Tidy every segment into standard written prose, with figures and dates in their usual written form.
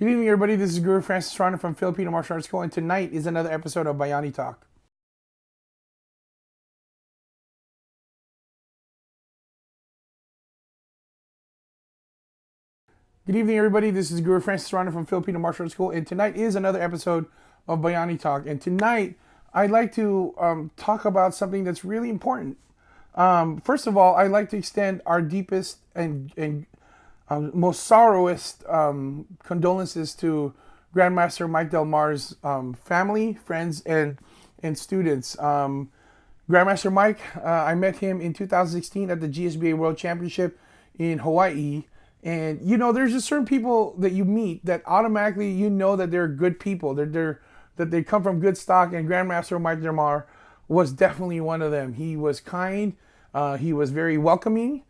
Good evening, everybody. This is Guro Francis from Filipino Martial Arts School, and tonight is another episode of Bayani Talk. Good evening, everybody. This is Guro Francis from Filipino Martial Arts School, and tonight is another episode of Bayani Talk. And tonight, I'd like to talk about something that's really important. First of all, I'd like to extend our deepest and most sorrowest condolences to Grandmaster Mike DelMar's family, friends, and students. Grandmaster Mike, I met him in 2016 at the GSBA World Championship in Hawaii. And you know, there's just certain people that you meet that automatically you know that they're good people. That they come from good stock. And Grandmaster Mike DelMar was definitely one of them. He was kind. He was very welcoming.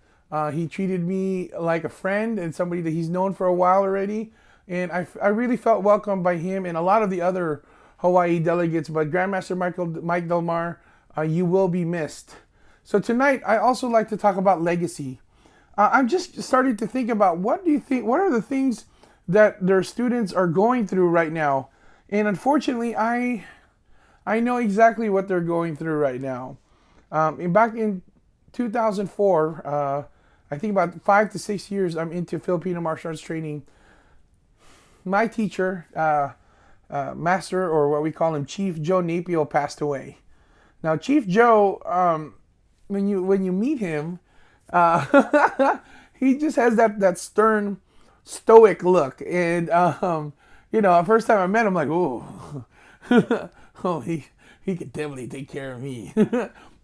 He treated me like a friend and somebody that he's known for a while already. And I really felt welcomed by him and a lot of the other Hawaii delegates. But Grandmaster Mike DelMar, you will be missed. So tonight, I also like to talk about legacy. I'm just starting to think about what are the things that their students are going through right now. And unfortunately, I know exactly what they're going through right now. Back in 2004, I think about 5 to 6 years I'm into Filipino martial arts training. My teacher, Master, or what we call him, Chief Joe Napio, passed away. Now, Chief Joe, when you meet him, he just has that stern, stoic look. And you know, the first time I met him, like, oh, oh, he could definitely take care of me.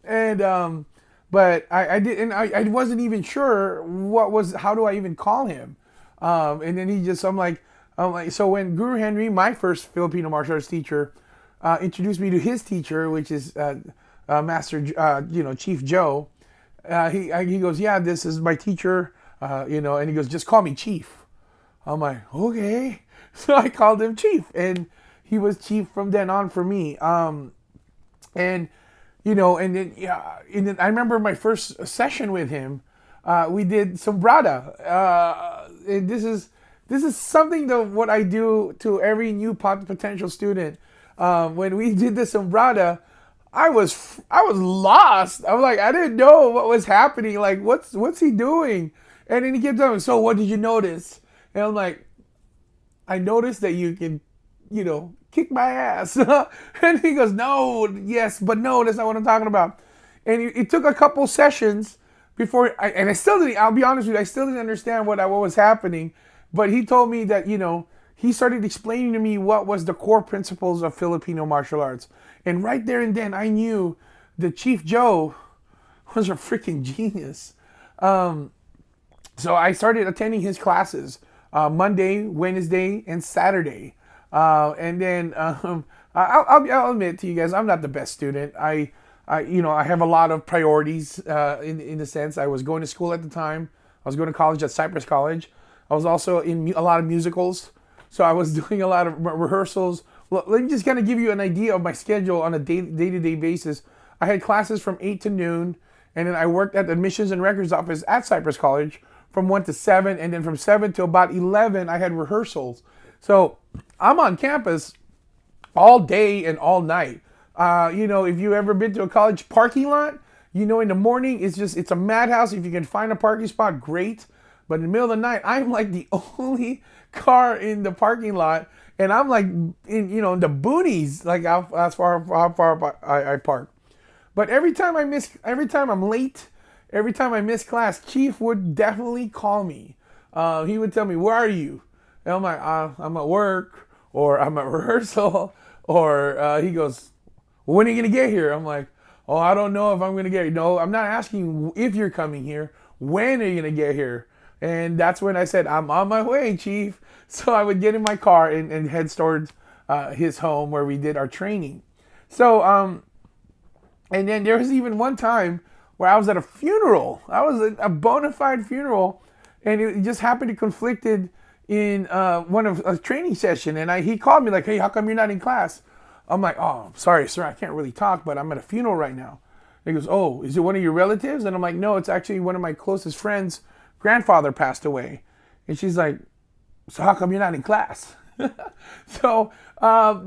And but I wasn't even sure how do I even call him. And then I'm like, so when Guru Henry, my first Filipino martial arts teacher, introduced me to his teacher, which is Master, Chief Joe, he goes, yeah, this is my teacher, and he goes, just call me Chief. I'm like, okay. So I called him Chief, and he was Chief from then on for me. And then I remember my first session with him. We did sombrada. And this is something that what I do to every new potential student. When we did the sombrada, I was lost. I was like, I didn't know what was happening. Like, what's he doing? And then he kept telling me, so what did you notice? And I'm like, I noticed that you can, kick my ass. And he goes, no, yes, but no, that's not what I'm talking about. And it took a couple sessions before, I still didn't, I'll be honest with you, I still didn't understand what was happening. But he told me that, he started explaining to me what was the core principles of Filipino martial arts. And right there and then, I knew that Chief Joe was a freaking genius. So I started attending his classes Monday, Wednesday, and Saturday. And then I'll admit to you guys, I'm not the best student. I have a lot of priorities in the sense I was going to school at the time. I was going to college at Cypress College. I was also in a lot of musicals. So I was doing a lot of rehearsals. Let me just kind of give you an idea of my schedule on a day-to-day basis. I had classes from 8 to noon, and then I worked at the admissions and records office at Cypress College from 1 to 7, and then from 7 to about 11, I had rehearsals. So I'm on campus all day and all night. If you've ever been to a college parking lot, in the morning, it's a madhouse. If you can find a parking spot, great. But in the middle of the night, I'm like the only car in the parking lot, and I'm like in the boonies, like how far I park. But every time I'm late, every time I miss class, Chief would definitely call me. He would tell me, "Where are you?" And I'm like, "I'm at work," or "I'm at rehearsal," or he goes, well, "When are you gonna get here?" I'm like, "Oh, I don't know if I'm gonna get here." No, I'm not asking if you're coming here. When are you gonna get here? And that's when I said, "I'm on my way, Chief." So I would get in my car and head towards his home where we did our training. So, and then there was even one time where I was at a funeral. I was at a bona fide funeral, and it just happened to conflicted in one of a training session. And he called me like, "Hey, how come you're not in class?" I'm like, "Oh, sorry, sir, I can't really talk, but I'm at a funeral right now." And he goes, "Oh, is it one of your relatives?" And I'm like, "No, it's actually one of my closest friends' grandfather passed away." And she's like, so how come you're not in class? So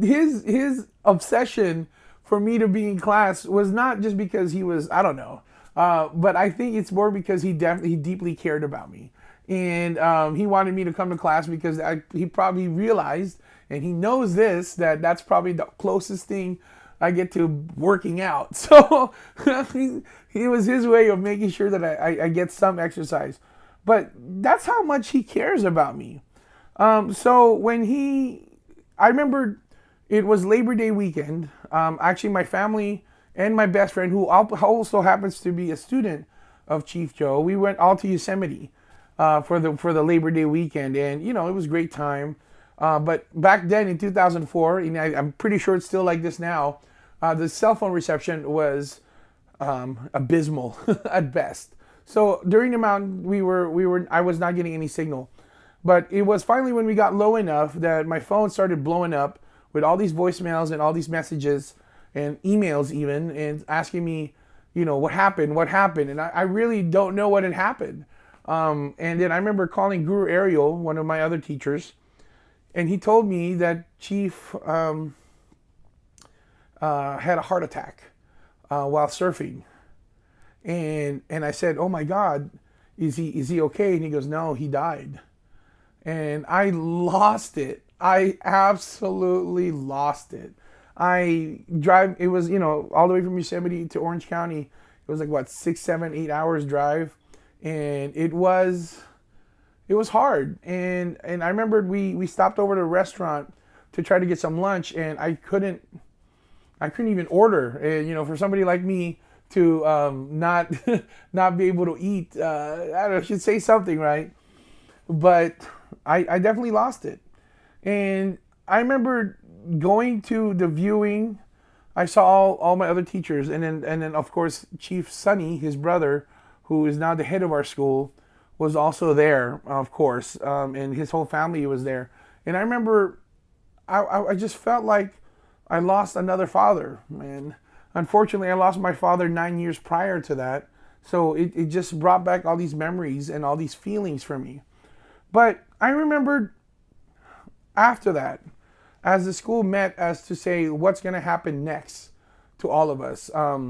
his obsession for me to be in class was not just because he was, I don't know, but I think it's more because he deeply cared about me, and he wanted me to come to class because he probably realized, and he knows this, that that's probably the closest thing I get to working out. So he was his way of making sure that I get some exercise. But that's how much he cares about me. So I remember it was Labor Day weekend. Actually, my family and my best friend, who also happens to be a student of Chief Joe, we went all to Yosemite for the Labor Day weekend, and it was a great time. But back then in 2004, and I'm pretty sure it's still like this now, the cell phone reception was abysmal at best. So during the mountain, I was not getting any signal. But it was finally when we got low enough that my phone started blowing up with all these voicemails and all these messages and emails even, and asking me, what happened, and I really don't know what had happened. And then I remember calling Guru Ariel, one of my other teachers, and he told me that Chief had a heart attack while surfing, and I said, "Oh my God, is he okay?" And he goes, "No, he died." And I lost it. I absolutely lost it. It was, all the way from Yosemite to Orange County. It was like, what, 6, 7, 8 hours drive. And it was hard. And I remember we stopped over to a restaurant to try to get some lunch, and I couldn't even order. And, for somebody like me to not not be able to eat, I don't know, I should say something, right? But I definitely lost it. And I remember going to the viewing. I saw all my other teachers, and then of course Chief Sonny, his brother, who is now the head of our school, was also there, of course, and his whole family was there. And I remember I just felt like I lost another father, man. Unfortunately, I lost my father 9 years prior to that, so it just brought back all these memories and all these feelings for me. But I remembered after that, as the school met as to say what's going to happen next to all of us, there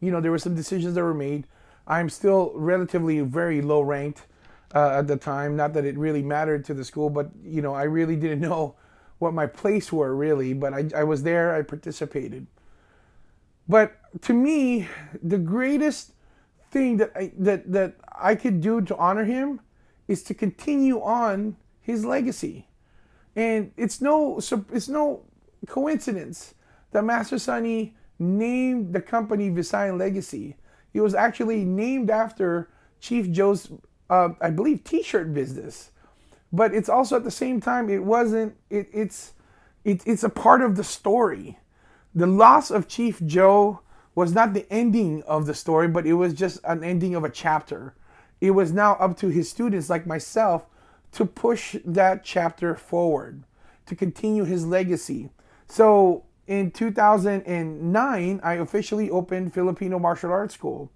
were some decisions that were made. I'm still relatively very low ranked at the time. Not that it really mattered to the school, but I really didn't know what my place were really. But I was there. I participated. But to me, the greatest thing that I could do to honor him is to continue on his legacy. And it's no coincidence that Master Sonny named the company Visayan Legacy. It was actually named after Chief Joe's, I believe, T-shirt business. But it's also at the same time, it's a part of the story. The loss of Chief Joe was not the ending of the story, but it was just an ending of a chapter. It was now up to his students like myself to push that chapter forward, to continue his legacy. So in 2009, I officially opened Filipino Martial Arts School.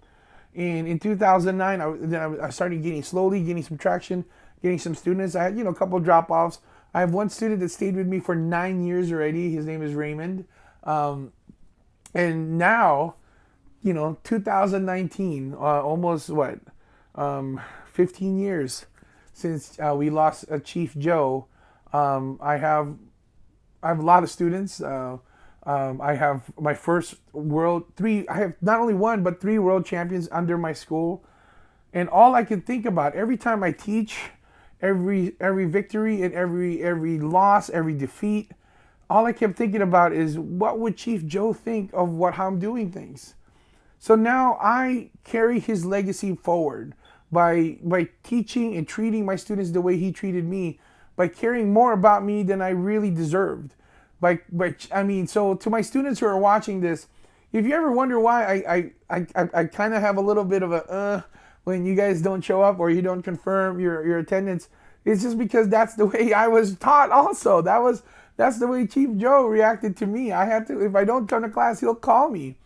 And in 2009, I started slowly getting some traction, getting some students. I had, a couple drop-offs. I have one student that stayed with me for 9 years already. His name is Raymond. And now, 2019, almost 15 years since we lost Chief Joe. I have a lot of students. I have my first I have not only one, but 3 world champions under my school. And all I can think about every time I teach, every victory and every loss, every defeat, all I kept thinking about is what would Chief Joe think of how I'm doing things. So now I carry his legacy forward by teaching and treating my students the way he treated me, by caring more about me than I really deserved. So to my students who are watching this, if you ever wonder why I kind of have a little bit of a when you guys don't show up or you don't confirm your attendance, it's just because that's the way I was taught also. That's the way Chief Joe reacted to me. I had to, if I don't come to class, he'll call me.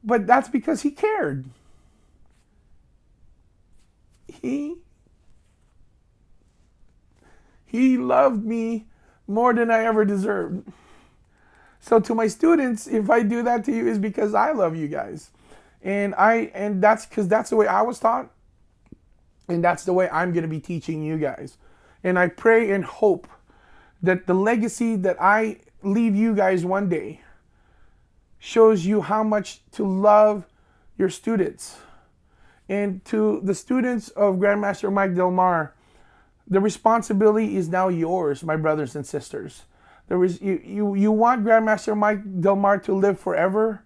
But that's because he cared. He He loved me more than I ever deserved. So to my students, if I do that to you, is because I love you guys. And that's because that's the way I was taught. And that's the way I'm going to be teaching you guys. And I pray and hope that the legacy that I leave you guys one day shows you how much to love your students. And to the students of Grandmaster Mike DelMar, the responsibility is now yours, my brothers and sisters. You want Grandmaster Mike DelMar to live forever?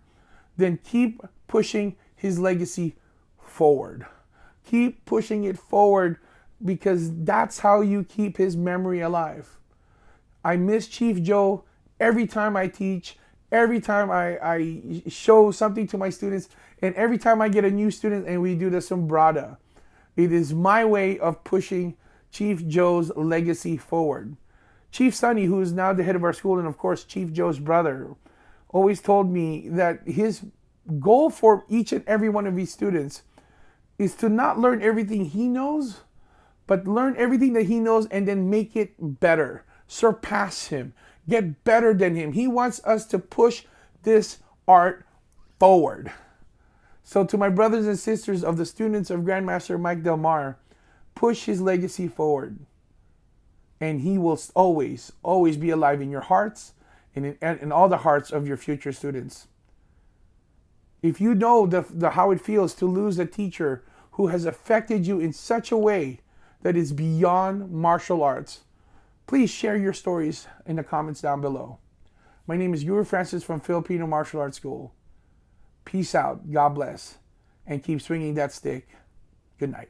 Then keep pushing his legacy forward. Keep pushing it forward, because that's how you keep his memory alive. I miss Chief Joe every time I teach, every time I show something to my students, and every time I get a new student and we do the sombrada. It is my way of pushing Chief Joe's legacy forward. Chief Sonny, who is now the head of our school, and of course Chief Joe's brother, always told me that his goal for each and every one of his students is to not learn everything he knows, but learn everything that he knows and then make it better, surpass him, get better than him. He wants us to push this art forward. So to my brothers and sisters of the students of Grandmaster Mike DelMar, push his legacy forward. And he will always, always be alive in your hearts and in all the hearts of your future students. If you know how it feels to lose a teacher who has affected you in such a way that is beyond martial arts, please share your stories in the comments down below. My name is Guro Francis from Filipino Martial Arts School. Peace out, God bless, and keep swinging that stick. Good night.